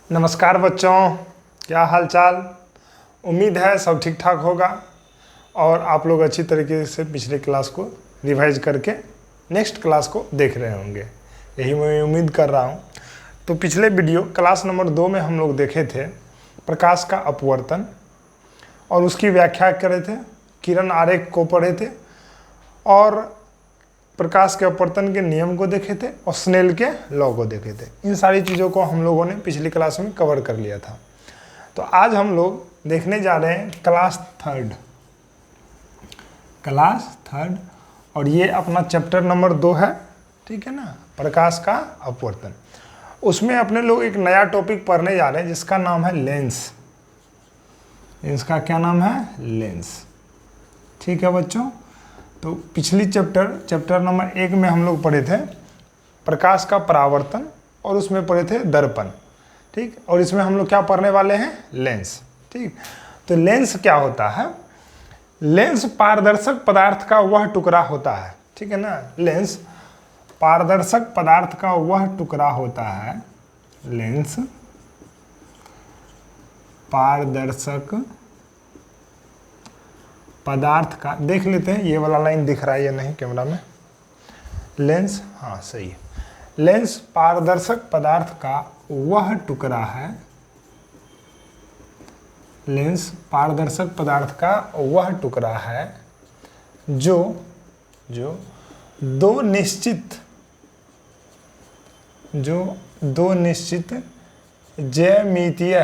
नमस्कार बच्चों, क्या हाल चाल। उम्मीद है सब ठीक ठाक होगा और आप लोग अच्छी तरीके से पिछले क्लास को रिवाइज करके नेक्स्ट क्लास को देख रहे होंगे, यही मैं उम्मीद कर रहा हूँ। तो पिछले वीडियो क्लास नंबर 2 में हम लोग देखे थे प्रकाश का अपवर्तन और उसकी व्याख्या करे थे, किरण आरेख को पढ़े थे और प्रकाश के अपवर्तन के नियम को देखे थे और स्नेल के लॉ को देखे थे। इन सारी चीज़ों को हम लोगों ने पिछली क्लास में कवर कर लिया था। तो आज हम लोग देखने जा रहे हैं क्लास थर्ड और ये अपना चैप्टर नंबर 2 है, ठीक है ना, प्रकाश का अपवर्तन। उसमें अपने लोग एक नया टॉपिक पढ़ने जा रहे हैं जिसका नाम है लेंस। इसका क्या नाम है? लेंस। ठीक है बच्चों। तो पिछली चैप्टर नंबर 1 में हम लोग पढ़े थे प्रकाश का परावर्तन और उसमें पढ़े थे दर्पण, ठीक। और इसमें हम लोग क्या पढ़ने वाले हैं? लेंस, ठीक। तो लेंस क्या होता है? लेंस पारदर्शक पदार्थ का वह टुकड़ा होता है, ठीक है ना। लेंस पारदर्शक पदार्थ का वह टुकड़ा होता है। लेंस पारदर्शक पदार्थ का, देख लेते हैं ये वाला लाइन दिख रहा है या नहीं कैमरा में। लेंस, हाँ सही है। लेंस पारदर्शक पदार्थ का वह टुकड़ा है। लेंस पारदर्शक पदार्थ का वह टुकड़ा है जो दो निश्चित ज्यामितीय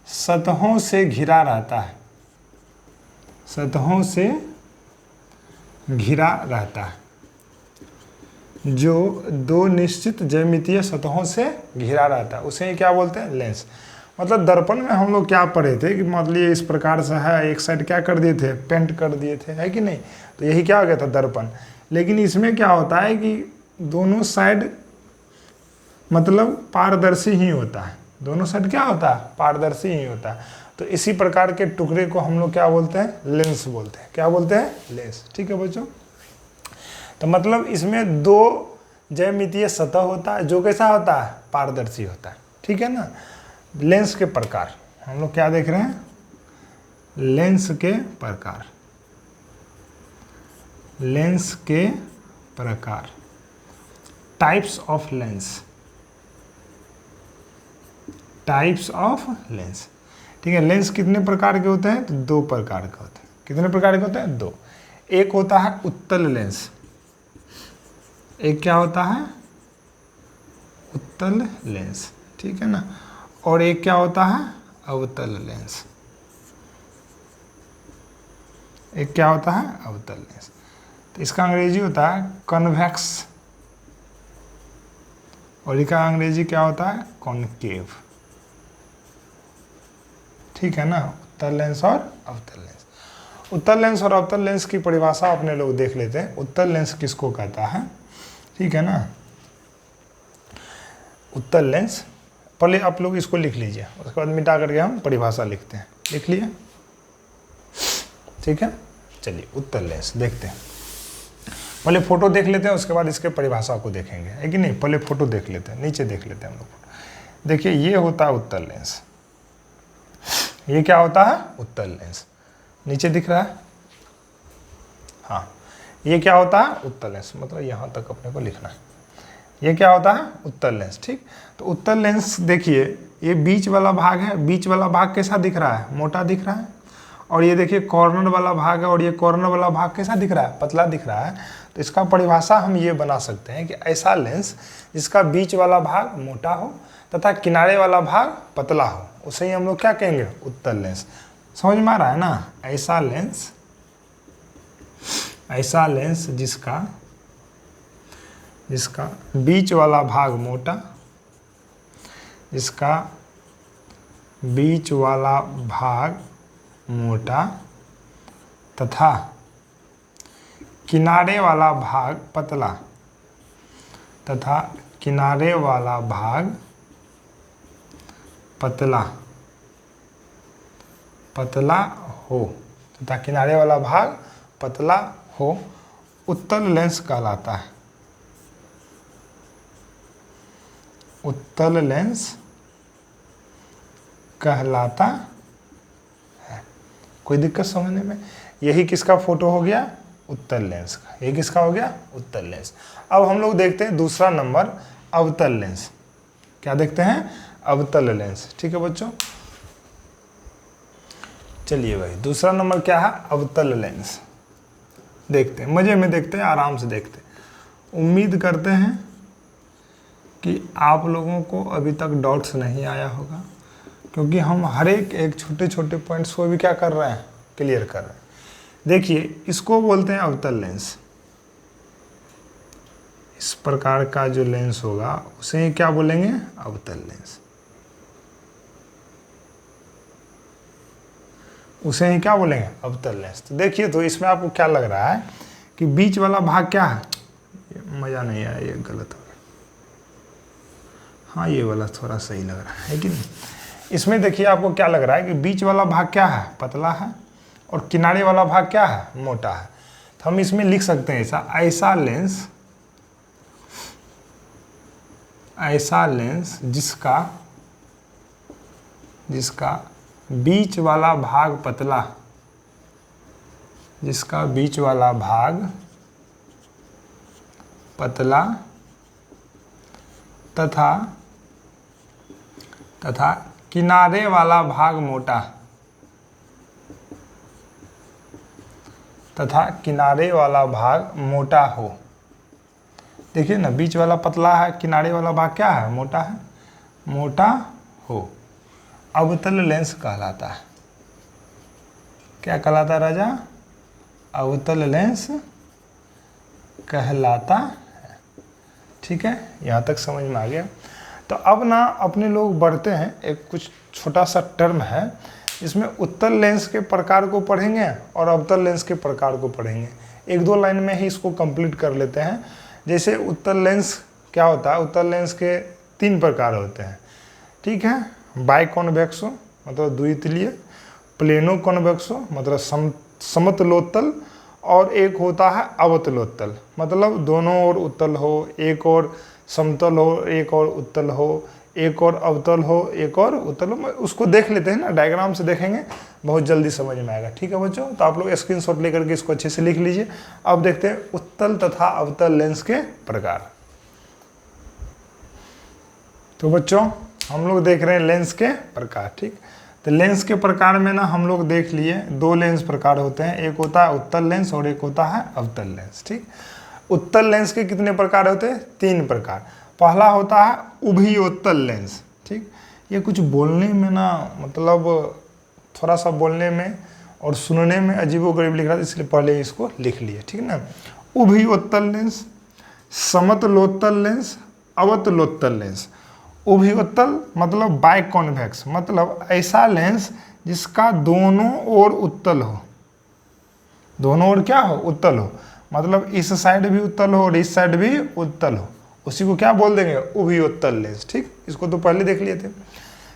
सतहों से घिरा रहता है। सतहों से घिरा रहता है। जो दो निश्चित ज्यामितीय सतहों से घिरा रहता है उसे क्या बोलते हैं? लेंस। मतलब दर्पण में हम लोग क्या पढ़े थे कि मतलब ये इस प्रकार से है, एक साइड क्या कर दिए थे? पेंट कर दिए थे, है कि नहीं। तो यही क्या हो गया था? दर्पण। लेकिन इसमें क्या होता है कि दोनों साइड मतलब पारदर्शी ही होता है। दोनों साइड क्या होता है? पारदर्शी ही होता है। तो इसी प्रकार के टुकड़े को हम लोग क्या बोलते हैं? लेंस बोलते हैं। क्या बोलते हैं? लेंस। ठीक है बच्चों। तो मतलब इसमें दो ज्यामितीय सतह होता है जो कैसा होता है? पारदर्शी होता है, ठीक है ना। लेंस के प्रकार हम लोग क्या देख रहे हैं? लेंस के प्रकार। लेंस के प्रकार, types of lens. Types of lens, ठीक है। लेंस कितने प्रकार के होते हैं? तो 2 प्रकार के होते हैं। कितने प्रकार के होते हैं? 2। एक होता है उत्तल लेंस। एक क्या होता है? उत्तल लेंस, ठीक है ना। और एक क्या होता है? अवतल लेंस। एक क्या होता है? अवतल लेंस। तो इसका अंग्रेजी होता है कन्वेक्स और इसका अंग्रेजी क्या होता है? कॉनकेव, ठीक है ना। उत्तल लेंस और अवतल लेंस। उत्तल लेंस और अवतल लेंस की परिभाषा अपने लोग देख लेते हैं। उत्तल लेंस किसको कहता है, ठीक है ना। उत्तल लेंस, पहले आप लोग इसको लिख लीजिए, उसके बाद मिटा करके हम परिभाषा लिखते हैं। लिख लिए, ठीक है। चलिए उत्तल लेंस देखते हैं। पहले फोटो देख लेते हैं, उसके बाद इसके परिभाषा को देखेंगे, है कि नहीं। पहले फोटो देख लेते हैं, नीचे देख लेते हैं हम लोग। देखिए ये होता है उत्तल लेंस। ये क्या होता है? उत्तल लेंस। नीचे दिख रहा है, हाँ। ये क्या होता है? उत्तल लेंस। मतलब यहाँ तक अपने को लिखना है। ये क्या होता है? उत्तल लेंस, ठीक। तो उत्तल लेंस देखिए, ये बीच वाला भाग है। बीच वाला भाग कैसा दिख रहा है? मोटा दिख रहा है। और ये देखिए कॉर्नर वाला भाग है और ये कॉर्नर वाला भाग कैसा दिख रहा है? पतला दिख रहा है। तो इसका परिभाषा हम ये बना सकते हैं कि ऐसा लेंस जिसका बीच वाला भाग मोटा हो तथा किनारे वाला भाग पतला हो, उसे ही हम लोग क्या कहेंगे? उत्तल लेंस। समझ में आ रहा है ना। ऐसा लेंस जिसका बीच वाला भाग मोटा, जिसका बीच वाला भाग मोटा तथा किनारे वाला भाग पतला, तथा किनारे वाला भाग पतला हो तथा किनारे वाला भाग पतला हो, उत्तल लेंस कहलाता है। उत्तल लेंस कहलाता है। कोई दिक्कत समझने में? यही किसका फोटो हो गया? उत्तल लेंस का। ये किसका हो गया? उत्तल लेंस। अब हम लोग देखते हैं दूसरा नंबर, अवतल लेंस। क्या देखते हैं? अवतल लेंस। ठीक है बच्चों, चलिए भाई दूसरा नंबर क्या है? अवतल लेंस। देखते हैं, मजे में देखते हैं, आराम से देखते हैं। उम्मीद करते हैं कि आप लोगों को अभी तक डाउट्स नहीं आया होगा, क्योंकि हम हर एक छोटे छोटे पॉइंट्स को भी क्या कर रहे हैं? क्लियर कर रहे हैं। देखिए, इसको बोलते हैं अवतल लेंस। इस प्रकार का जो लेंस होगा उसे क्या बोलेंगे? अवतल लेंस। उसे ही क्या बोलेंगे? अवतल लेंस। तो देखिए, तो इसमें आपको क्या लग रहा है कि बीच वाला भाग क्या है? मज़ा नहीं आया, ये गलत हो गया। हाँ, ये वाला थोड़ा सही लग रहा है कि नहीं? इसमें देखिए आपको क्या लग रहा है कि बीच वाला भाग क्या है? पतला है, और किनारे वाला भाग क्या है? मोटा है। तो हम इसमें लिख सकते हैं ऐसा लेंस जिसका बीच वाला भाग पतला, जिसका बीच वाला भाग पतला तथा किनारे वाला भाग मोटा, हो। देखिए ना, बीच वाला पतला है, किनारे वाला भाग क्या है? मोटा है, मोटा हो, अवतल लेंस कहलाता है। क्या कहलाता है राजा? अवतल लेंस कहलाता है। ठीक है, यहाँ तक समझ में आ गया। तो अब ना अपने लोग बढ़ते हैं, एक कुछ छोटा सा टर्म है, इसमें उत्तल लेंस के प्रकार को पढ़ेंगे और अवतल लेंस के प्रकार को पढ़ेंगे। एक दो लाइन में ही इसको कंप्लीट कर लेते हैं। जैसे उत्तल लेंस क्या होता है? उत्तल लेंस के 3 प्रकार होते हैं। ठीक है, बाइकॉन्वेक्सो मतलब द्वितलीय, प्लेनो कॉन्वेक्सो मतलब समतलोत्तल, और एक होता है अवतलोत्तल मतलब दोनों ओर उत्तल हो, एक और समतल हो, एक और उत्तल हो, एक और अवतल हो, एक और उत्तल हो। उसको देख लेते हैं ना, डायग्राम से देखेंगे, बहुत जल्दी समझ में आएगा। ठीक है बच्चों, तो आप लोग स्क्रीनशॉट लेकर के इसको अच्छे से लिख लीजिए। अब देखते हैं उत्तल तथा अवतल लेंस के प्रकार। तो बच्चों, हम लोग देख रहे हैं लेंस के प्रकार। ठीक, तो लेंस के प्रकार में ना हम लोग देख लिए 2 लेंस प्रकार होते हैं, एक होता है उत्तल लेंस और एक होता है अवतल लेंस। ठीक, उत्तल लेंस के कितने प्रकार होते हैं? 3 प्रकार। पहला होता है उभयोत्तल लेंस। ठीक, ये कुछ बोलने में ना मतलब थोड़ा सा बोलने में और सुनने में अजीबोगरीब लिख रहा था, इसलिए पहले इसको लिख लिए। ठीक ना, उभयोत्तल लेंस, समतलोत्तल लेंस, अवतलोत्तल लेंस। उभयोत्तल मतलब बाइकॉन्वेक्स मतलब ऐसा लेंस जिसका दोनों ओर उत्तल हो। दोनों ओर क्या हो? उत्तल हो, मतलब इस साइड भी उत्तल हो और इस साइड भी उत्तल हो, उसी को क्या बोल देंगे? उभयोत्तल लेंस। ठीक, इसको तो पहले देख लिए थे।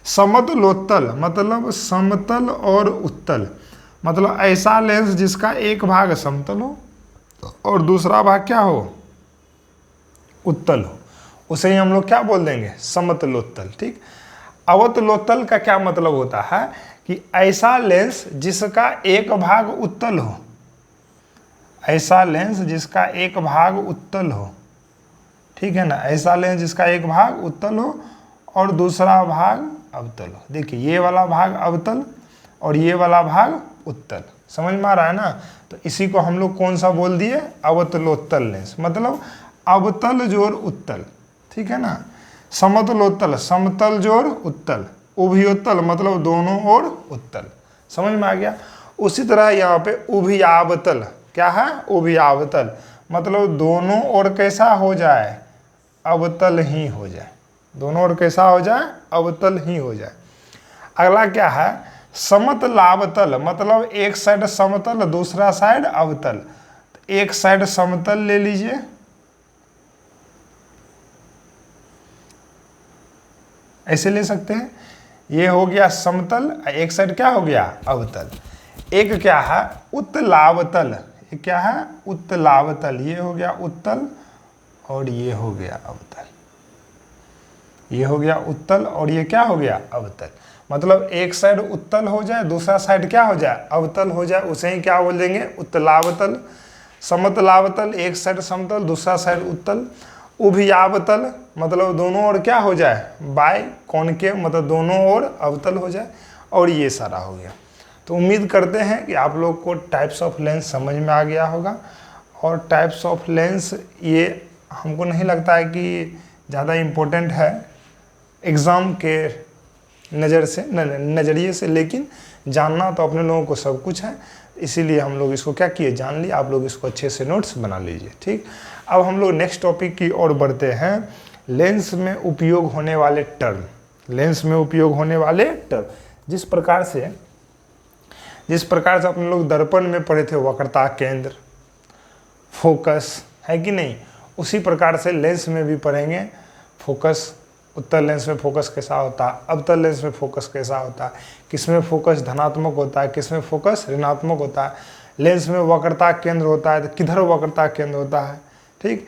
समतलोत्तल मतलब समतल और उत्तल, मतलब ऐसा लेंस जिसका एक भाग समतल हो और दूसरा भाग क्या हो? उत्तल हो, उसे ही हम लोग क्या बोल देंगे? समतलोत्तल। ठीक, अवतलोत्तल का क्या मतलब होता है कि ऐसा लेंस जिसका एक भाग उत्तल हो, ऐसा लेंस जिसका एक भाग उत्तल हो। ठीक है ना, ऐसा लेंस जिसका एक भाग उत्तल हो और दूसरा भाग अवतल हो। देखिए, ये वाला भाग अवतल और ये वाला भाग उत्तल। समझ में आ रहा है ना? तो इसी को हम लोग कौन सा बोल दिए? अवतलोत्तल लेंस, मतलब अवतल जोड़ उत्तल। ठीक है ना, समतलोत्तल समतल जोड़ उत्तल, उभयोत्तल मतलब दोनों ओर उत्तल। समझ में आ गया? उसी तरह यहाँ पे उभयावतल क्या है? उभयावतल मतलब दोनों ओर कैसा हो जाए? अवतल ही हो जाए। दोनों ओर कैसा हो जाए? अवतल ही हो जाए। अगला क्या है? समतलावतल मतलब एक साइड समतल दूसरा साइड अवतल। एक साइड समतल ले लीजिए, ऐसे ले सकते हैं, ये हो गया समतल, एक साइड क्या हो गया? अवतल। एक क्या है? उत्तलावतल। ये क्या है? उत्तलावतल। ये हो गया उत्तल और ये हो गया अवतल। ये हो गया उत्तल और ये क्या हो गया अवतल। मतलब एक साइड उत्तल हो जाए, दूसरा साइड क्या हो जाए अवतल हो जाए, उसे ही क्या बोल देंगे उत्तलावतल। समतलावतल, एक साइड समतल दूसरा साइड उत्तल। उभयावतल मतलब दोनों ओर क्या हो जाए बाय कॉनकेव, मतलब दोनों ओर अवतल हो जाए। और ये सारा हो गया। तो उम्मीद करते हैं कि आप लोग को टाइप्स ऑफ लेंस समझ में आ गया होगा। और टाइप्स ऑफ लेंस ये हमको नहीं लगता है कि ज़्यादा इम्पोर्टेंट है एग्ज़ाम के नज़रिए से, लेकिन जानना तो अपने लोगों को सब कुछ है, इसीलिए हम लोग इसको क्या किए जान लिए। आप लोग इसको अच्छे से नोट्स बना लीजिए, ठीक। अब हम लोग नेक्स्ट टॉपिक की ओर बढ़ते हैं। लेंस में उपयोग होने वाले टर्म, लेंस में उपयोग होने वाले टर्म। जिस प्रकार से अपने लोग दर्पण में पढ़े थे वक्रता केंद्र, फोकस, है कि नहीं, उसी प्रकार से लेंस में भी पढ़ेंगे। फोकस, उत्तल लेंस में फोकस कैसा होता है, अवतल लेंस में फोकस कैसा होता है, किसमें फोकस धनात्मक होता है, किसमें फोकस ऋणात्मक होता है, लेंस में वक्रता केंद्र होता है तो किधर वक्रता केंद्र होता है, ठीक।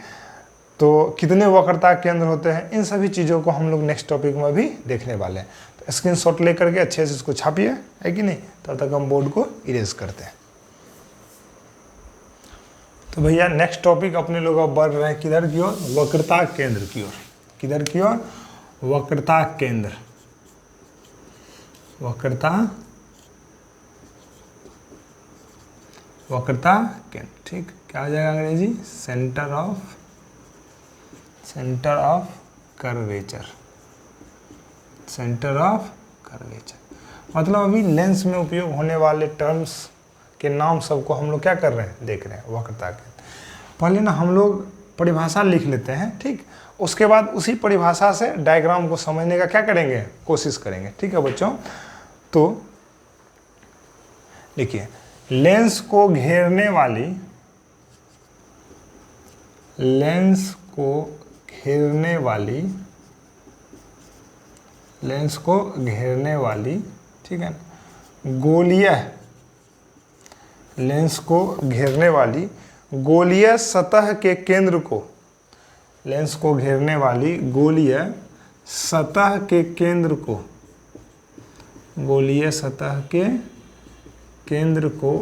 तो कितने वक्रता केंद्र होते हैं, इन सभी चीज़ों को हम लोग नेक्स्ट टॉपिक में भी देखने वाले हैं। तो स्क्रीनशॉट लेकर के अच्छे से इसको छापिए, है कि नहीं, तब तक हम बोर्ड को इरेज करते हैं। तो भैया नेक्स्ट टॉपिक अपने लोग अब बढ़ रहे हैं किधर की ओर, वक्रता केंद्र की ओर। किधर की ओर, वक्रता केंद्र, वक्रता केंद्र, ठीक। क्या आ जाएगा अंग्रेजी, centre of curvature, centre of curvature. मतलब अभी लेंस में उपयोग होने वाले टर्म्स के नाम सबको हम लोग क्या कर रहे हैं, देख रहे हैं, वक्रता केंद्र। पहले ना हम लोग परिभाषा लिख लेते हैं, ठीक। उसके बाद उसी परिभाषा से डायग्राम को समझने का क्या करेंगे, कोशिश करेंगे, ठीक है बच्चों। तो देखिए, लेंस को घेरने वाली, ठीक है ना, गोलीय सतह के केंद्र को, लेंस को घेरने वाली गोलीय सतह के केंद्र को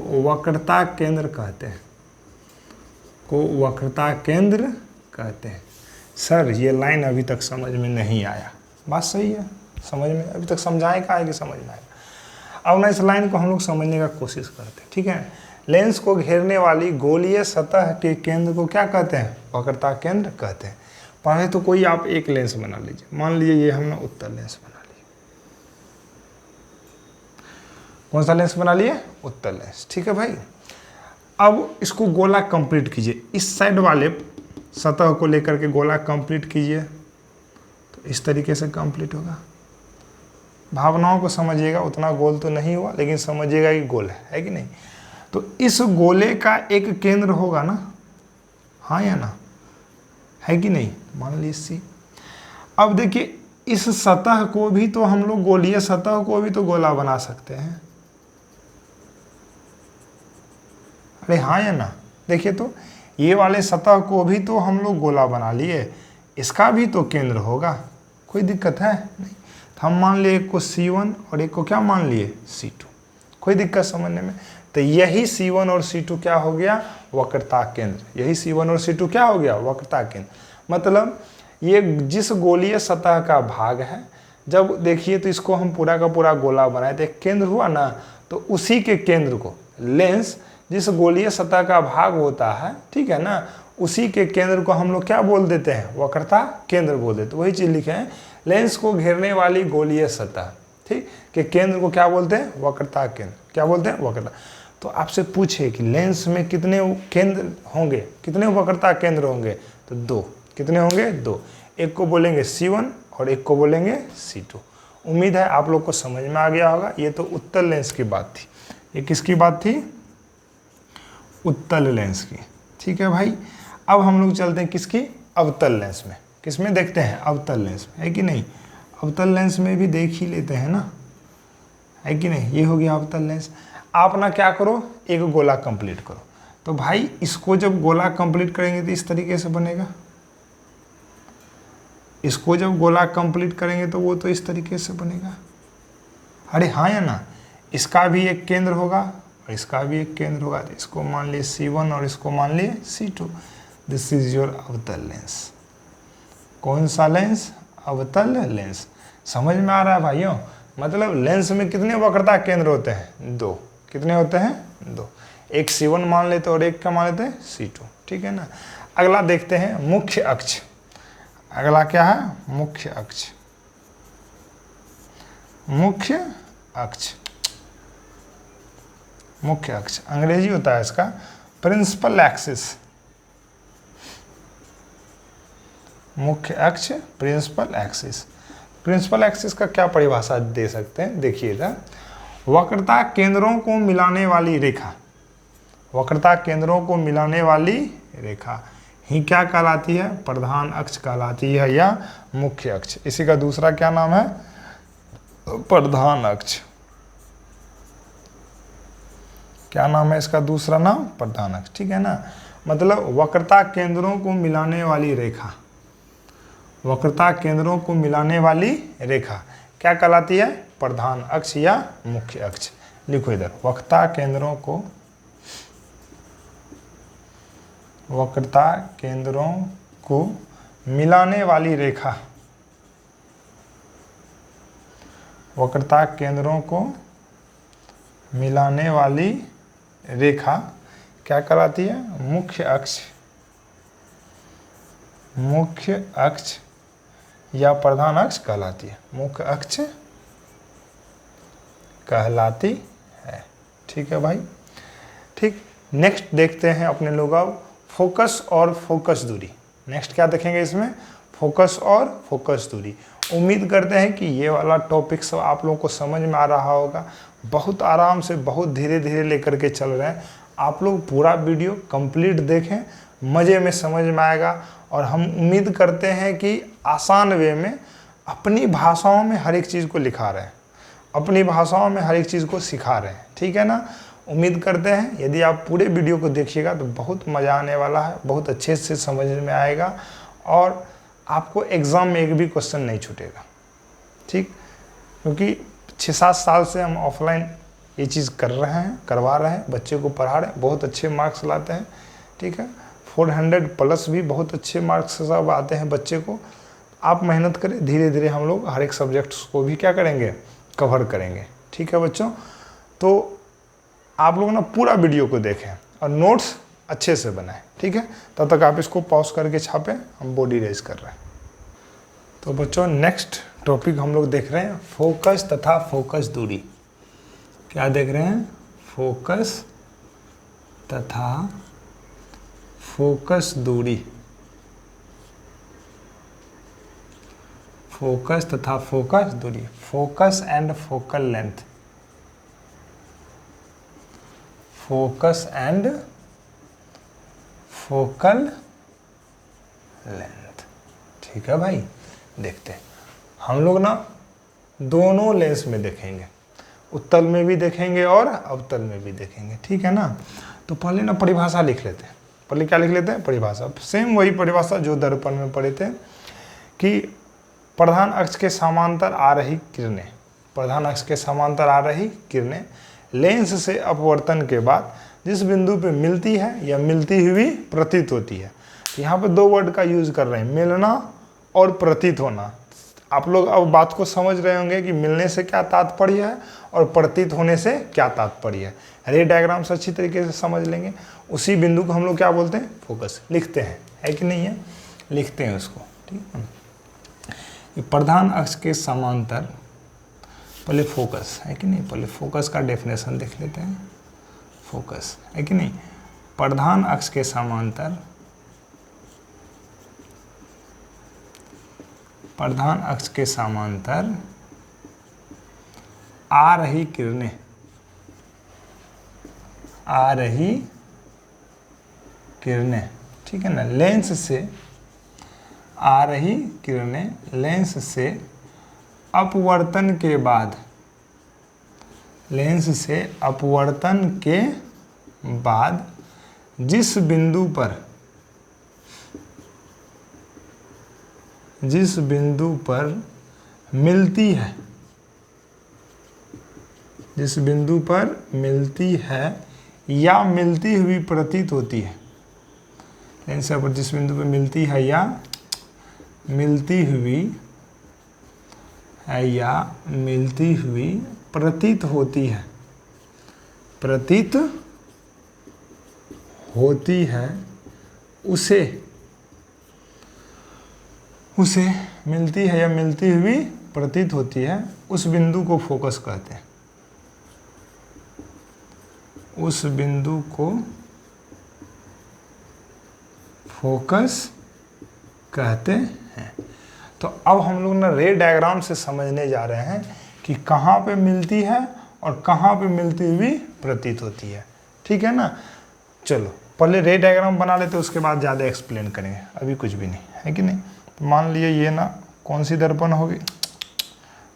वक्रता केंद्र कहते हैं। सर ये लाइन अभी तक समझ में नहीं आया, बात सही है, समझ में अभी तक समझाए का है कि समझ में आएगा। अब ना इस लाइन को हम लोग समझने का कोशिश करते हैं, ठीक है। लेंस को घेरने वाली गोलीय सतह के केंद्र को क्या कहते हैं, वक्रता केंद्र कहते हैं। पहले तो कोई आप एक लेंस बना लीजिए, मान लीजिए ये हमने उत्तल लेंस बना लिया। कौन सा लेंस बना लिए, उत्तल लेंस, ठीक है भाई। अब इसको गोला कंप्लीट कीजिए, इस साइड वाले सतह को लेकर के गोला कंप्लीट कीजिए, तो इस तरीके से कंप्लीट होगा। भावनाओं को समझिएगा, उतना गोल तो नहीं हुआ लेकिन समझिएगा कि गोल है कि नहीं। तो इस गोले का एक केंद्र होगा ना, हाँ या ना, है कि नहीं, मान लीजिए सी। अब देखिए इस सतह को भी तो हम लोग, गोलीय सतह को भी तो गोला बना सकते हैं, अरे हाँ या ना। देखिए तो ये वाले सतह को भी तो हम लोग गोला बना लिए, इसका भी तो केंद्र होगा, कोई दिक्कत है नहीं। तो हम मान लिए एक को C1 और एक को क्या मान लिए C2, कोई दिक्कत समझने में। तो यही C1 और C2 क्या हो गया, वक्रता केंद्र। यही C1 और C2 क्या हो गया, वक्रता केंद्र। मतलब ये जिस गोलीय सतह का भाग है, जब देखिए तो इसको हम पूरा का पूरा गोला बनाए तो एक केंद्र हुआ ना, तो उसी के केंद्र को, लेंस जिस गोलीय सतह का भाग होता है, ठीक है ना, उसी के केंद्र को हम लोग क्या बोल देते हैं, वक्रता केंद्र बोल देते हैं। वही चीज़ लिखे हैं, लेंस को घेरने वाली गोलीय सतह, ठीक, के केंद्र को क्या बोलते हैं, वक्रता केंद्र। क्या बोलते हैं, वक्रता। तो आपसे पूछे कि लेंस में कितने केंद्र होंगे, कितने वक्रता केंद्र होंगे, तो दो। कितने होंगे, दो। एक को बोलेंगे C1 और एक को बोलेंगे C2। उम्मीद है आप लोग को समझ में आ गया होगा। ये तो उत्तल लेंस की बात थी, ये किसकी बात थी, उत्तल लेंस की, ठीक है भाई। अब हम लोग चलते हैं किसकी, अवतल लेंस में। किसमें देखते हैं, अवतल लेंस में, है कि नहीं। अवतल लेंस में भी देख ही लेते हैं ना, है कि नहीं। ये हो गया अवतल लेंस। आप ना क्या करो, एक गोला कंप्लीट करो। तो भाई इसको जब गोला कंप्लीट करेंगे तो इस तरीके से बनेगा, इसको जब गोला कंप्लीट करेंगे तो वो तो इस तरीके से बनेगा। अरे हाँ या ना, इसका भी एक केंद्र होगा और इसका भी एक केंद्र होगा। तो इसको मान लिए C1 और इसको मान लिए C2। दिस इज योर अवतल लेंस। कौन सा लेंस? अवतल लेंस। समझ में आ रहा है भाइयों? मतलब लेंस में कितने वक्रता केंद्र होते हैं? 2। कितने होते हैं? 2। एक C1 मान लेते और एक क्या मान लेते हैं? C2। ठीक है ना। अगला देखते हैं मुख्य अक्ष। अगला क्या है? मुख्य अक्ष। मुख्य अक्ष, मुख्य अक्ष अंग्रेजी होता है इसका प्रिंसिपल एक्सिस। मुख्य अक्ष, प्रिंसिपल एक्सिस। प्रिंसिपल एक्सिस का क्या परिभाषा दे सकते हैं? देखिएगा, वक्रता केंद्रों को मिलाने वाली रेखा। वक्रता केंद्रों को मिलाने वाली रेखा ही क्या कहलाती है? प्रधान अक्ष कहलाती है या मुख्य अक्ष। इसी का दूसरा क्या नाम है? प्रधान अक्ष। क्या नाम है इसका दूसरा नाम? प्रधान अक्ष। ठीक है ना। मतलब वक्रता केंद्रों को मिलाने वाली रेखा, वक्रता केंद्रों को मिलाने वाली रेखा क्या कहलाती है? प्रधान अक्ष या मुख्य अक्ष। लिखो इधर, वक्रता केंद्रों को, वक्रता केंद्रों को मिलाने वाली रेखा, वक्रता केंद्रों को मिलाने वाली रेखा क्या कहलाती है? मुख्य अक्ष। मुख्य अक्ष या प्रधान अक्ष कहलाती है। मुख्य अक्ष कहलाती है। ठीक है भाई। ठीक, नेक्स्ट देखते हैं अपने लोग अब फोकस और फोकस दूरी। नेक्स्ट क्या देखेंगे इसमें? फोकस और फोकस दूरी। उम्मीद करते हैं कि ये वाला टॉपिक सब आप लोगों को समझ में आ रहा होगा। बहुत आराम से, बहुत धीरे धीरे लेकर के चल रहे हैं। आप लोग पूरा वीडियो कंप्लीट देखें, मज़े में समझ में आएगा। और हम उम्मीद करते हैं कि आसान वे में अपनी भाषाओं में हर एक चीज़ को लिखा रहे हैं, अपनी भाषाओं में हर एक चीज़ को सिखा रहे हैं। ठीक है ना। उम्मीद करते हैं यदि आप पूरे वीडियो को देखिएगा तो बहुत मज़ा आने वाला है, बहुत अच्छे से समझ में आएगा और आपको एग्ज़ाम में एक भी क्वेश्चन नहीं छूटेगा। ठीक, क्योंकि 6-7 साल से हम ऑफलाइन ये चीज़ कर रहे हैं, करवा रहे हैं, बच्चे को पढ़ा रहे हैं, बहुत अच्छे मार्क्स लाते हैं। ठीक है, 400+ भी बहुत अच्छे मार्क्स सब आते हैं बच्चे को। आप मेहनत करें, धीरे धीरे हम लोग हर एक सब्जेक्ट्स को भी क्या करेंगे? कवर करेंगे। ठीक है बच्चों, तो आप लोग ना पूरा वीडियो को देखें और नोट्स अच्छे से बनाएं। ठीक है, तब तक आप इसको पॉज करके छापें, हम बॉडी रेज कर रहे हैं। तो बच्चों नेक्स्ट टॉपिक हम लोग देख रहे हैं फोकस तथा फोकस दूरी। क्या देख रहे हैं? फोकस तथा फोकस दूरी। फोकस तथा फोकस दूरी, focus and focal length. Focus and focal length. ठीक है भाई, देखते हैं हम लोग ना दोनों लेंस में देखेंगे, उत्तल में भी देखेंगे और अवतल में भी देखेंगे। ठीक है ना। तो पहले ना परिभाषा लिख लेते हैं। पहले क्या लिख लेते हैं? परिभाषा। सेम वही परिभाषा जो दर्पण में पढ़े थे कि प्रधान अक्ष के समांतर आ रही किरणें, प्रधान अक्ष के समांतर आ रही किरणें लेंस से अपवर्तन के बाद जिस बिंदु पे मिलती है या मिलती हुई प्रतीत होती है। यहाँ पे 2 वर्ड का यूज कर रहे हैं, मिलना और प्रतीत होना। आप लोग अब बात को समझ रहे होंगे कि मिलने से क्या तात्पर्य है और प्रतीत होने से क्या तात्पर्य है। रे डायग्राम से अच्छी तरीके से समझ लेंगे। उसी बिंदु को हम लोग क्या बोलते हैं? फोकस। लिखते हैं, है कि नहीं है? लिखते हैं उसको। ठीक है, प्रधान अक्ष के समांतर, पहले फोकस है कि नहीं? पहले फोकस का डेफिनेशन देख लेते हैं। फोकस है कि नहीं? प्रधान अक्ष के समांतर, प्रधान अक्ष के समांतर आ रही किरणें, आ रही किरणें। ठीक है ना। लेंस से आ रही किरणें लेंस से अपवर्तन के बाद, लेंस से अपवर्तन के बाद जिस बिंदु पर, जिस बिंदु पर मिलती है, जिस बिंदु पर मिलती है या मिलती हुई प्रतीत होती है, लेंस पर जिस बिंदु पर मिलती है या मिलती हुई है या मिलती हुई प्रतीत होती है, प्रतीत होती है, उसे मिलती है या मिलती हुई प्रतीत होती है, उस बिंदु को फोकस कहते हैं, उस बिंदु को फोकस कहते हैं। तो अब हम लोग ना रे डायग्राम से समझने जा रहे हैं कि कहाँ पे मिलती है और कहाँ पे मिलती हुई प्रतीत होती है। ठीक है ना, चलो पहले रे डायग्राम बना लेते, उसके बाद ज़्यादा एक्सप्लेन करेंगे, अभी कुछ भी नहीं है कि नहीं। तो मान लिए ये ना कौन सी दर्पण होगी,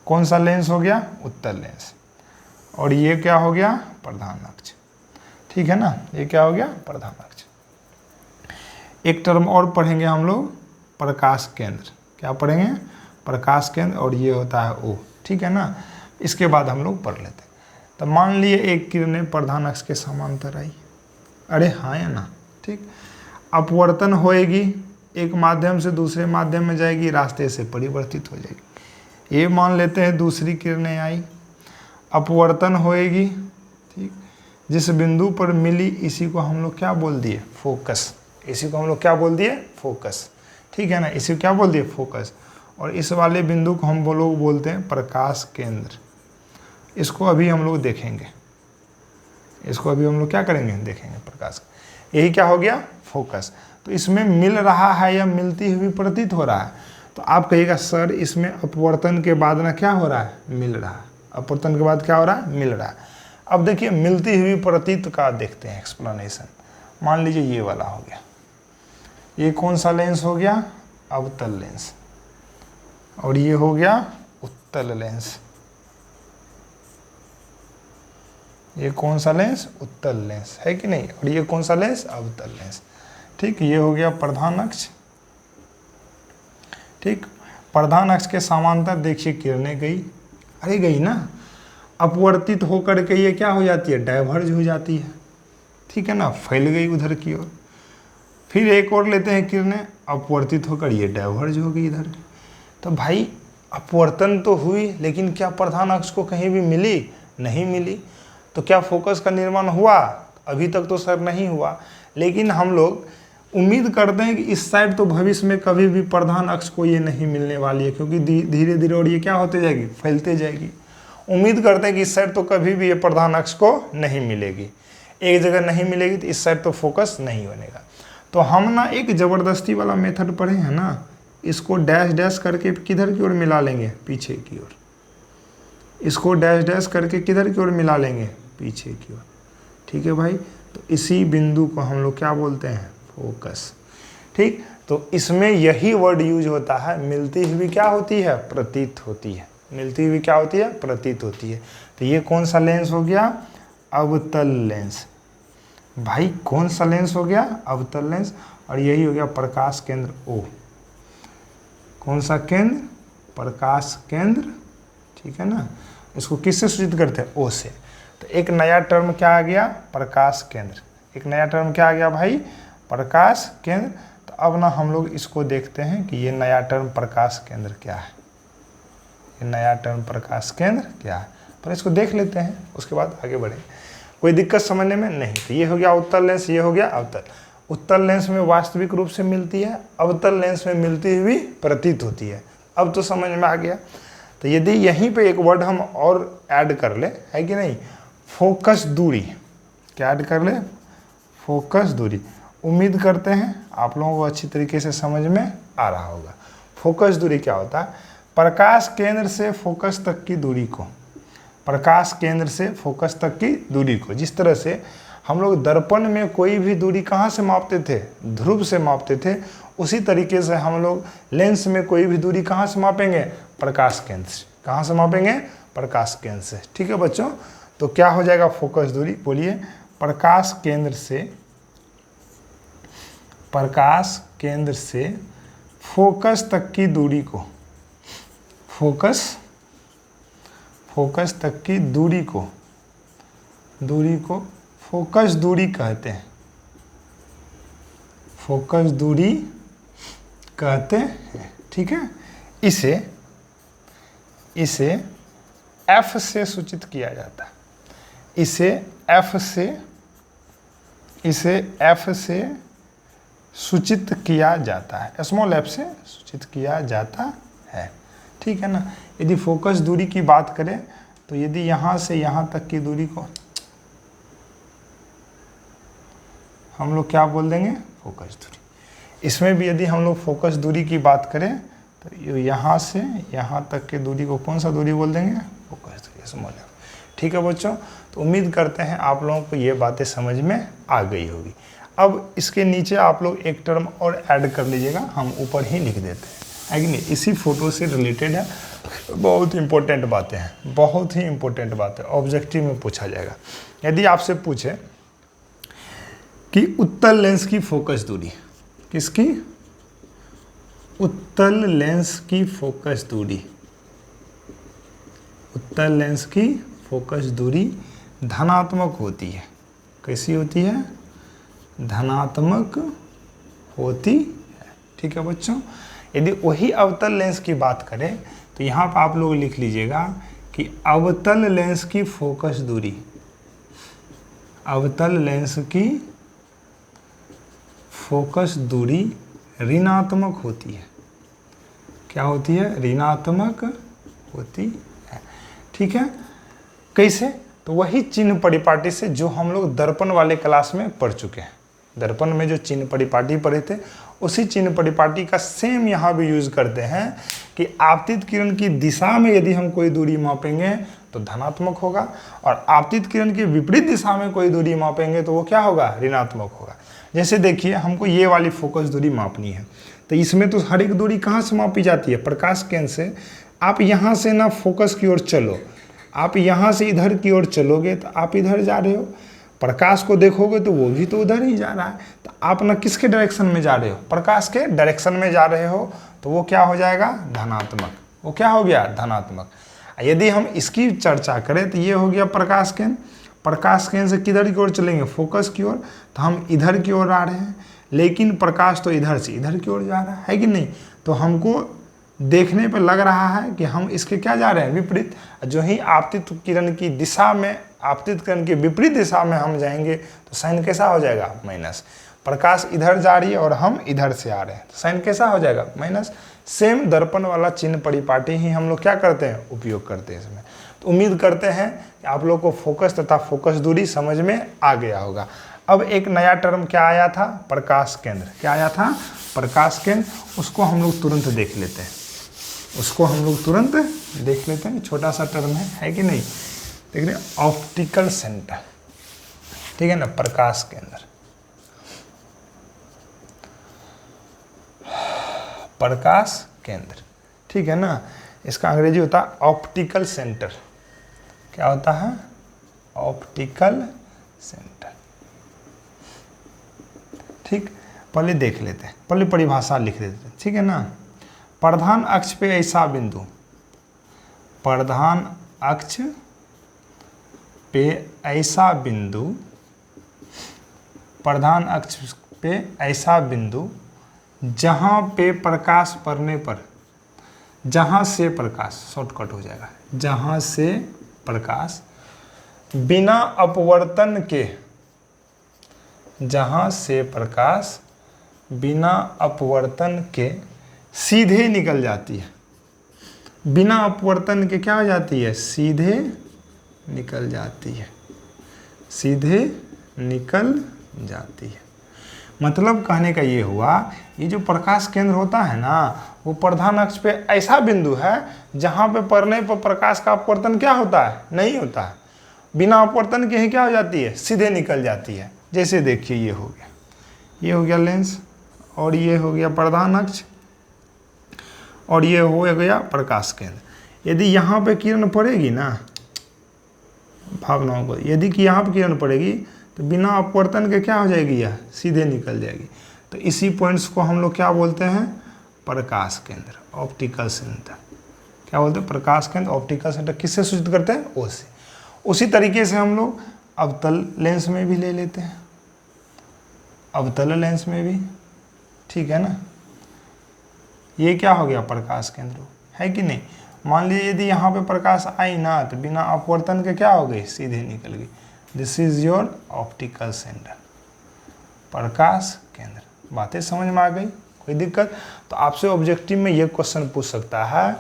कौन सा लेंस हो गया, उत्तल लेंस, और ये क्या हो गया, प्रधान अक्ष। ठीक है ना, ये क्या हो गया, प्रधान अक्ष। एक टर्म और पढ़ेंगे हम लोग, प्रकाश केंद्र। क्या पढ़ेंगे, प्रकाश केंद्र, और ये होता है O। ठीक है ना, इसके बाद हम लोग पढ़ लेते हैं। तो मान लिए एक किरणें प्रधान अक्ष के समांतर आई, अरे हाँ या ना, ठीक। अपवर्तन होएगी, एक माध्यम से दूसरे माध्यम में जाएगी, रास्ते से परिवर्तित हो जाएगी। ये मान लेते हैं दूसरी किरणें आई, अपवर्तन होएगी, ठीक। जिस बिंदु पर मिली इसी को हम लोग क्या बोल दिए, फोकस। इसी को हम लोग क्या बोल दिए, फोकस। ठीक है ना, इसी को क्या बोल दिए, फोकस। और इस वाले बिंदु को हम लोग बोलते हैं प्रकाश केंद्र। इसको अभी हम लोग देखेंगे, इसको अभी हम लोग क्या करेंगे, देखेंगे प्रकाश। यही क्या हो गया, फोकस। तो इसमें मिल रहा है या मिलती हुई प्रतीत हो रहा है। तो आप कहिएगा सर इसमें अपवर्तन के बाद ना क्या हो रहा है, मिल रहा है। अपवर्तन के बाद क्या हो रहा है, मिल रहा है। अब देखिए मिलती हुई प्रतीत का देखते हैं एक्सप्लेनेशन। मान लीजिए ये वाला हो गया, ये कौन सा लेंस हो गया, अवतल लेंस, और ये हो गया उत्तल लेंस। ये कौन सा लेंस, उत्तल लेंस, है कि नहीं। और ये कौन सा लेंस, अवतल लेंस। ठीक, ये हो गया प्रधान अक्ष। ठीक, प्रधान अक्ष के समांतर देखिए किरणें गई, अरे गई ना, अपवर्तित होकर के ये क्या हो जाती है, डाइवर्ज हो जाती है। ठीक है ना, फैल गई उधर की ओर। फिर एक और लेते हैं किरणें, अपवर्तित होकर ये डाइवर्ज हो गई इधर। तो भाई अपवर्तन तो हुई, लेकिन क्या प्रधान अक्ष को कहीं भी मिली, नहीं मिली। तो क्या फोकस का निर्माण हुआ, अभी तक तो सर नहीं हुआ। लेकिन हम लोग उम्मीद करते हैं कि इस साइड तो भविष्य में कभी भी प्रधान अक्ष को ये नहीं मिलने वाली है, क्योंकि धीरे धीरे और ये क्या होते जाएगी, फैलते जाएगी। उम्मीद करते हैं कि इस साइड तो कभी भी ये प्रधान अक्ष को नहीं मिलेगी, एक जगह नहीं मिलेगी, तो इस साइड तो फोकस नहीं बनेगा। तो हम ना एक ज़बरदस्ती वाला मेथड पढ़े हैं ना, इसको डैश डैश करके किधर की ओर मिला लेंगे, पीछे की ओर। इसको डैश डैश करके किधर की ओर मिला लेंगे, पीछे की ओर। ठीक है भाई, तो इसी बिंदु को हम लोग क्या बोलते हैं, फोकस। ठीक, तो इसमें यही वर्ड यूज होता है, मिलती हुई क्या होती है, प्रतीत होती है। मिलती हुई क्या होती है, प्रतीत होती है। तो ये कौन सा लेंस हो गया, अवतल लेंस। भाई कौन सा लेंस हो गया, अवतल लेंस। और यही हो गया प्रकाश केंद्र O। कौन सा केंद्र, प्रकाश केंद्र। ठीक है ना, इसको किससे सूचित करते हैं, O से। तो एक नया टर्म क्या आ गया, प्रकाश केंद्र। एक नया टर्म क्या आ गया भाई, प्रकाश केंद्र। तो अब ना हम लोग इसको देखते हैं कि ये नया टर्म प्रकाश केंद्र क्या है, ये नया टर्म प्रकाश केंद्र क्या है। पर इसको देख लेते हैं, उसके बाद आगे बढ़ेंगे। कोई दिक्कत समझने में नहीं। तो ये हो गया उत्तल लेंस, ये हो गया अवतल। उत्तल लेंस में वास्तविक रूप से मिलती है, अवतल लेंस में मिलती हुई प्रतीत होती है। अब तो समझ में आ गया। तो यदि यहीं पे एक वर्ड हम और ऐड कर ले, है कि नहीं, फोकस दूरी। क्या ऐड कर ले, फोकस दूरी। उम्मीद करते हैं आप लोगों को अच्छी तरीके से समझ में आ रहा होगा। फोकस दूरी क्या होता है, प्रकाश केंद्र से फोकस तक की दूरी को, प्रकाश केंद्र से फोकस तक की दूरी को, जिस तरह से हम लोग दर्पण में कोई भी दूरी कहाँ से मापते थे, ध्रुव से मापते थे, उसी तरीके से हम लोग लेंस में कोई भी दूरी कहाँ से मापेंगे, प्रकाश केंद्र से। कहाँ से मापेंगे, प्रकाश केंद्र से। ठीक है बच्चों, तो क्या हो जाएगा फोकस दूरी, बोलिए, प्रकाश केंद्र से फोकस तक की दूरी को, फोकस तक की दूरी को फोकस दूरी कहते हैं, फोकस दूरी कहते हैं। ठीक है, इसे F से सूचित किया जाता है, इसे F से सूचित किया जाता है, स्मॉल f से सूचित किया जाता है। ठीक है ना। यदि फोकस दूरी की बात करें तो यदि यहाँ से यहाँ तक की दूरी को हम लोग क्या बोल देंगे, फोकस दूरी। इसमें भी यदि हम लोग फोकस दूरी की बात करें तो यहाँ से यहाँ तक की दूरी को कौन सा दूरी बोल देंगे, फोकस दूरी, स्मॉल f। ठीक है बच्चों, तो उम्मीद करते हैं आप लोगों को ये बातें समझ में आ गई होगी। अब इसके नीचे आप लोग एक टर्म और ऐड कर लीजिएगा, हम ऊपर ही लिख देते हैं, है कि नहीं, इसी फोटो से रिलेटेड है, बहुत इंपॉर्टेंट बातें हैं, बहुत ही इंपॉर्टेंट बातें, ऑब्जेक्टिव में पूछा जाएगा। यदि आपसे पूछे कि उत्तल लेंस की फोकस दूरी, किसकी, उत्तल लेंस की फोकस दूरी, उत्तल लेंस की फोकस दूरी धनात्मक होती है। कैसी होती है, धनात्मक होती है। ठीक है बच्चों, यदि वही अवतल लेंस की बात करें तो यहाँ पर आप लोग लिख लीजिएगा कि अवतल लेंस की फोकस दूरी, अवतल लेंस की फोकस दूरी ऋणात्मक होती है। क्या होती है, ऋणात्मक होती है। ठीक है, कैसे, तो वही चिन्ह परिपाटी से जो हम लोग दर्पण वाले क्लास में पढ़ चुके हैं। दर्पण में जो चिन्ह परिपाटी पढ़े थे उसी चिन्ह परिपाटी का सेम यहाँ भी यूज करते हैं कि आपतित किरण की दिशा में यदि हम कोई दूरी मापेंगे तो धनात्मक होगा, और आपतित किरण की विपरीत दिशा में कोई दूरी मापेंगे तो वो क्या होगा, ऋणात्मक होगा। जैसे देखिए, हमको ये वाली फोकस दूरी मापनी है, तो इसमें तो हर एक दूरी कहाँ से मापी जाती है, प्रकाश केंद्र से। आप यहाँ से ना फोकस की ओर चलो, आप यहाँ से इधर की ओर चलोगे तो आप इधर जा रहे हो, प्रकाश को देखोगे तो वो भी तो उधर ही जा रहा है, तो आप ना किसके डायरेक्शन में जा रहे हो, प्रकाश के डायरेक्शन में जा रहे हो, तो वो क्या हो जाएगा, धनात्मक। वो क्या हो गया, धनात्मक। यदि हम इसकी चर्चा करें तो ये हो गया प्रकाश केंद्र, प्रकाश केंद्र से किधर की ओर चलेंगे, फोकस की ओर, तो हम इधर की ओर आ रहे हैं, लेकिन प्रकाश तो इधर से इधर की ओर जा रहा है कि नहीं, तो हमको देखने पर लग रहा है कि हम इसके क्या जा रहे हैं, विपरीत। जो ही आपतित किरण की दिशा में, आपतित किरण की विपरीत दिशा में हम जाएंगे तो साइन कैसा हो जाएगा, माइनस। प्रकाश इधर जा रही है और हम इधर से आ रहे हैं तो साइन कैसा हो जाएगा, माइनस। सेम दर्पण वाला चिन्ह परिपाटी ही हम लोग क्या करते हैं, उपयोग करते हैं इसमें। तो उम्मीद करते हैं कि आप लोग को फोकस तथा फोकस दूरी समझ में आ गया होगा। अब एक नया टर्म क्या आया था, प्रकाश केंद्र। क्या आया था, प्रकाश केंद्र। उसको हम लोग तुरंत देख लेते हैं, उसको हम लोग तुरंत देख लेते हैं। छोटा सा टर्म है कि नहीं, देख रहे, ऑप्टिकल सेंटर। ठीक है ना, प्रकाश केंद्र, प्रकाश केंद्र। ठीक है ना, इसका अंग्रेजी होता है ऑप्टिकल सेंटर। क्या होता है, ऑप्टिकल सेंटर। ठीक, पहले देख लेते हैं, पहले परिभाषा लिख देते हैं। ठीक है ना, प्रधान अक्ष पे ऐसा बिंदु, प्रधान अक्ष पे ऐसा बिंदु, प्रधान अक्ष पे ऐसा बिंदु जहाँ पे प्रकाश पड़ने पर, जहाँ से प्रकाश, शॉर्टकट हो जाएगा, जहाँ से प्रकाश बिना अपवर्तन के, जहाँ से प्रकाश बिना अपवर्तन के सीधे निकल जाती है। बिना अपवर्तन के क्या हो जाती है, सीधे निकल जाती है, सीधे निकल जाती है। मतलब कहने का ये हुआ, ये जो प्रकाश केंद्र होता है ना, वो प्रधान अक्ष पे ऐसा बिंदु है जहाँ पे पड़ने पर प्रकाश का अपवर्तन क्या होता है, नहीं होता है। बिना अपवर्तन के ही क्या हो जाती है, सीधे निकल जाती है। जैसे देखिए, ये हो गया, ये हो गया लेंस, और ये हो गया प्रधान अक्ष, और ये हो गया प्रकाश केंद्र। यदि यहाँ पे किरण पड़ेगी ना, भावनाओं को, यदि कि यहाँ पे किरण पड़ेगी तो बिना अपवर्तन के क्या हो जाएगी, यह सीधे निकल जाएगी। तो इसी पॉइंट्स को हम लोग क्या बोलते हैं, प्रकाश केंद्र, ऑप्टिकल सेंटर। क्या बोलते हैं? प्रकाश केंद्र, ऑप्टिकल सेंटर। किससे सूचित करते हैं? ओ से। उसी तरीके से हम लोग अवतल लेंस में भी ले लेते हैं, अवतल लेंस में भी, ठीक है ना। ये क्या हो गया? प्रकाश केंद्र, है कि नहीं। मान लीजिए यदि यहाँ पे प्रकाश आई ना तो बिना अपवर्तन के क्या हो गई? सीधे निकल गई। This is your optical centre, प्रकाश केंद्र। बातें समझ में आ गई? कोई दिक्कत? तो आपसे ऑब्जेक्टिव में ये क्वेश्चन पूछ सकता है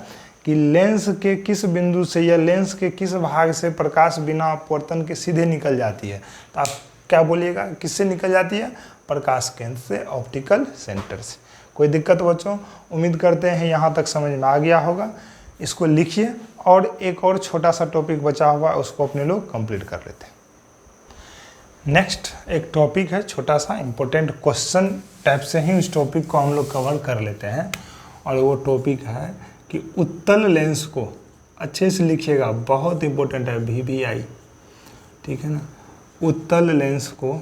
कि लेंस के किस बिंदु से या लेंस के किस भाग से प्रकाश बिना अपवर्तन के सीधे निकल जाती है। तो आप क्या बोलिएगा? किससे निकल जाती है? प्रकाश केंद्र से, ऑप्टिकल सेंटर से। कोई दिक्कत बच्चों? उम्मीद करते हैं यहाँ तक समझ में आ गया होगा। इसको लिखिए और एक और छोटा सा टॉपिक बचा हुआ है उसको अपने लोग कंप्लीट कर लेते हैं। नेक्स्ट एक टॉपिक है छोटा सा, इंपॉर्टेंट क्वेश्चन टाइप से ही उस टॉपिक को हम लोग कवर कर लेते हैं। और वो टॉपिक है कि उत्तल लेंस को, अच्छे से लिखिएगा, बहुत इंपॉर्टेंट है, VVI, ठीक है ना। उत्तल लेंस को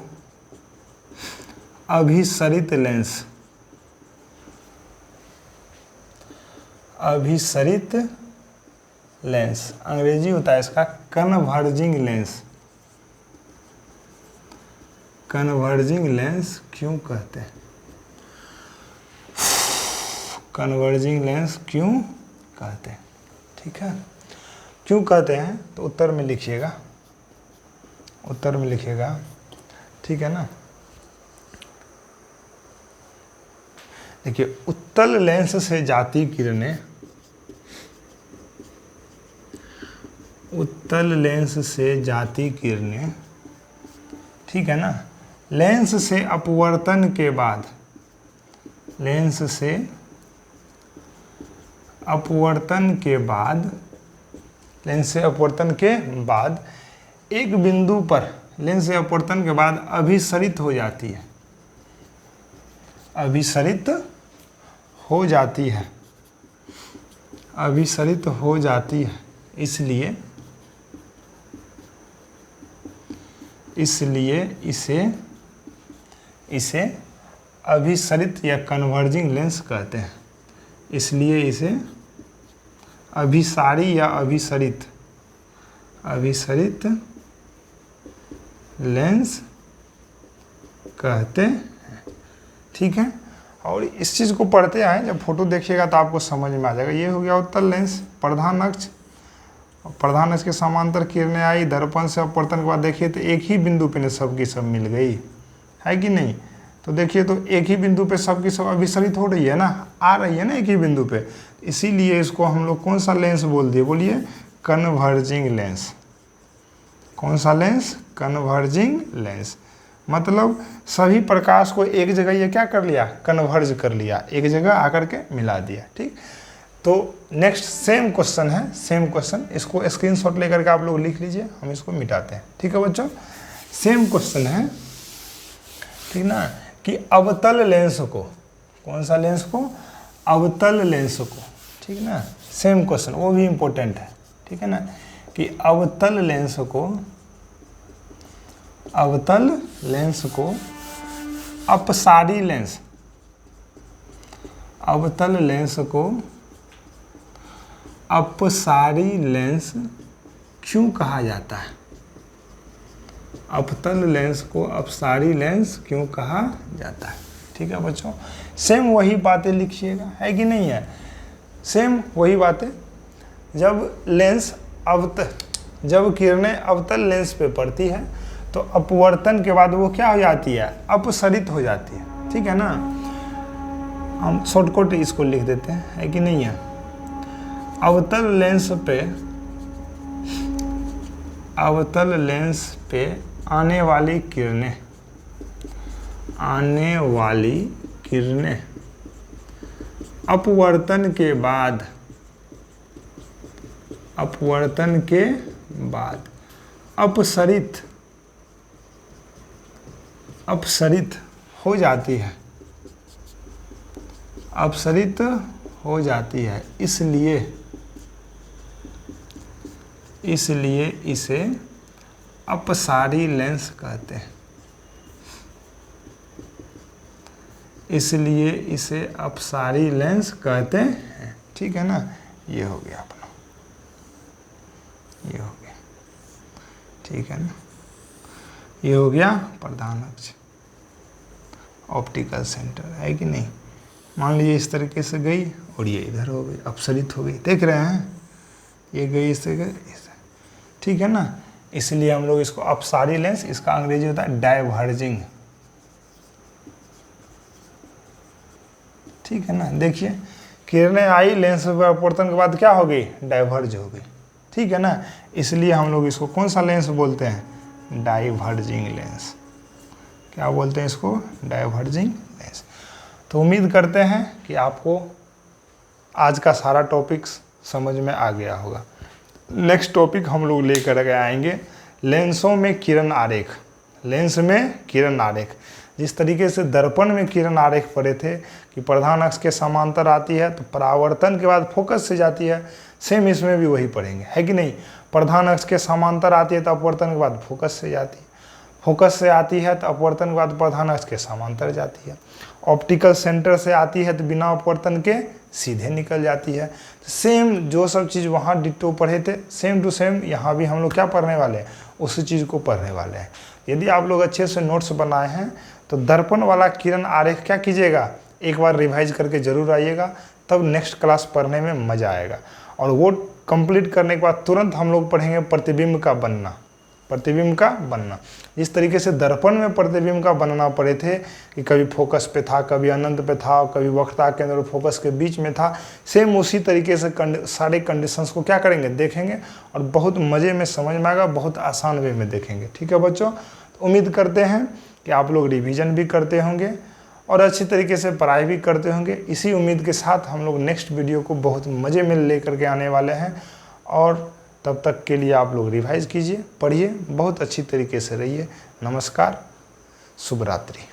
अभिसरित लेंस, अभिसरित लेंस, अंग्रेजी होता है इसका कन्वर्जिंग लेंस, कन्वर्जिंग लेंस क्यों कहते हैं? कन्वर्जिंग लेंस क्यों कहते हैं? ठीक है, क्यों कहते हैं तो उत्तर में लिखिएगा, उत्तर में लिखिएगा, ठीक है ना। देखिए, उत्तल लेंस से जाती किरणें, उत्तल लेंस से जाती किरणें, ठीक है ना, लेंस से अपवर्तन के बाद, लेंस से अपवर्तन के बाद, लेंस से अपवर्तन के बाद एक बिंदु पर, लेंस से अपवर्तन के बाद अभिसरित हो जाती है, अभिसरित हो जाती है, अभिसरित हो जाती है। इसलिए इसे अभिसरित या कन्वर्जिंग लेंस कहते हैं। इसलिए इसे अभिसारी या अभिसरित, अभिसरित लेंस कहते हैं, ठीक है। और इस चीज़ को पढ़ते आए, जब फोटो देखिएगा तो आपको समझ में आ जाएगा। ये हो गया उत्तल लेंस, प्रधान अक्ष, प्रधान अक्ष के समांतर किरणें आई, दर्पण से अपवर्तन के बाद देखिए तो एक ही बिंदु पे ने सब की सब मिल गई, है कि नहीं। तो देखिए तो एक ही बिंदु पे सब की सब अभिसरित हो रही है ना, आ रही है ना एक ही बिंदु पे। इसीलिए इसको हम लोग कौन सा लेंस बोल दिए? बोलिए कन्वर्जिंग लेंस। कौन सा लेंस? Converging lens. मतलब सभी प्रकाश को एक जगह ये क्या कर लिया? कन्वर्ज कर लिया, एक जगह आकर के मिला दिया, ठीक। तो नेक्स्ट सेम क्वेश्चन है, सेम क्वेश्चन, इसको स्क्रीनशॉट लेकर के आप लोग लिख लीजिए, हम इसको मिटाते हैं, ठीक है बच्चों। सेम क्वेश्चन है, ठीक ना, कि अवतल लेंस को, कौन सा लेंस को? अवतल लेंस को, ठीक ना। सेम क्वेश्चन, वो भी इम्पोर्टेंट है, ठीक है ना, कि अवतल लेंस को, अवतल लेंस को अपसारी लेंस, अवतल लेंस को अपसारी लेंस क्यों कहा जाता है? अवतल लेंस को अपसारी लेंस क्यों कहा जाता है? ठीक है बच्चों, सेम वही बातें लिखिएगा, है कि नहीं है? सेम वही बातें। जब लेंस जब किरणें अवतल लेंस पे पड़ती है तो अपवर्तन के बाद वो क्या हो जाती है? अपसरित हो जाती है, ठीक है ना। हम शॉर्टकट इसको लिख देते हैं, है कि नहीं है। अवतल लेंस पे आने वाली किरणें, आने वाली किरणें अपवर्तन के बाद, अपवर्तन के बाद अपसरित हो जाती है, अपसरित हो जाती है। इसलिए इसे अपसारी लेंस कहते हैं। इसलिए इसे अपसारी लेंस कहते हैं। ठीक है ना, ये हो गया अपना, ये हो गया। ठीक है ना, ये हो गया प्रधान अक्ष, ऑप्टिकल सेंटर, है कि नहीं। मान लीजिए इस तरीके से गई और ये इधर हो गई, अपसरित हो गई, देख रहे हैं, ये गई इससे गई इससे। ठीक है ना, इसलिए हम लोग इसको अपसारी लेंस, इसका अंग्रेजी होता है डाइवर्जिंग। ठीक है ना, देखिए किरणें आई, लेंस पर अपवर्तन के बाद क्या हो गई, डाइवर्ज हो गई। ठीक है ना, इसलिए हम लोग इसको कौन सा लेंस बोलते हैं, डाइवर्जिंग लेंस। क्या बोलते हैं इसको, डाइवर्जिंग लेंस। तो उम्मीद करते हैं कि आपको आज का सारा टॉपिक्स समझ में आ गया होगा। नेक्स्ट टॉपिक हम लोग लेकर के आएंगे लेंसों में किरण आरेख। लेंस में किरण आरेख, जिस तरीके से दर्पण में किरण आरेख पढ़े थे कि प्रधान अक्ष के समांतर आती है तो परावर्तन के बाद फोकस से जाती है, सेम इसमें भी वही पढ़ेंगे, है कि नहीं। प्रधान अक्ष के समांतर आती है तो अपवर्तन के बाद फोकस से जाती है, फोकस से आती है तो अपवर्तन के बाद प्रधान अक्ष के समांतर जाती है, ऑप्टिकल सेंटर से आती है तो बिना अपवर्तन के सीधे निकल जाती है। सेम जो सब चीज़ वहाँ डिट्टो पढ़े थे, सेम टू सेम यहाँ भी हम लोग क्या पढ़ने वाले हैं, उसी चीज़ को पढ़ने वाले हैं। यदि आप लोग अच्छे से नोट्स बनाए हैं तो दर्पण वाला किरण आरेख क्या कीजिएगा, एक बार रिवाइज करके ज़रूर आइएगा, तब नेक्स्ट क्लास पढ़ने में मज़ा आएगा। और वो कंप्लीट करने के बाद तुरंत हम लोग पढ़ेंगे प्रतिबिंब का बनना, प्रतिबिंब का बनना। इस तरीके से दर्पण में प्रतिबिंब का बनना पड़े थे कि कभी फोकस पे था, कभी अनंत पे था, कभी वक्रता केंद्र और फोकस के बीच में था, सेम उसी तरीके से सारे कंडीशंस को क्या करेंगे, देखेंगे और बहुत मज़े में समझ में आएगा, बहुत आसान वे में देखेंगे। ठीक है बच्चों, तो उम्मीद करते हैं कि आप लोग रिवीजन भी करते होंगे और अच्छी तरीके से पढ़ाई भी करते होंगे। इसी उम्मीद के साथ हम लोग नेक्स्ट वीडियो को बहुत मज़े में लेकर के आने वाले हैं, और तब तक के लिए आप लोग रिवाइज कीजिए, पढ़िए, बहुत अच्छी तरीके से रहिए। नमस्कार, शुभ रात्रि।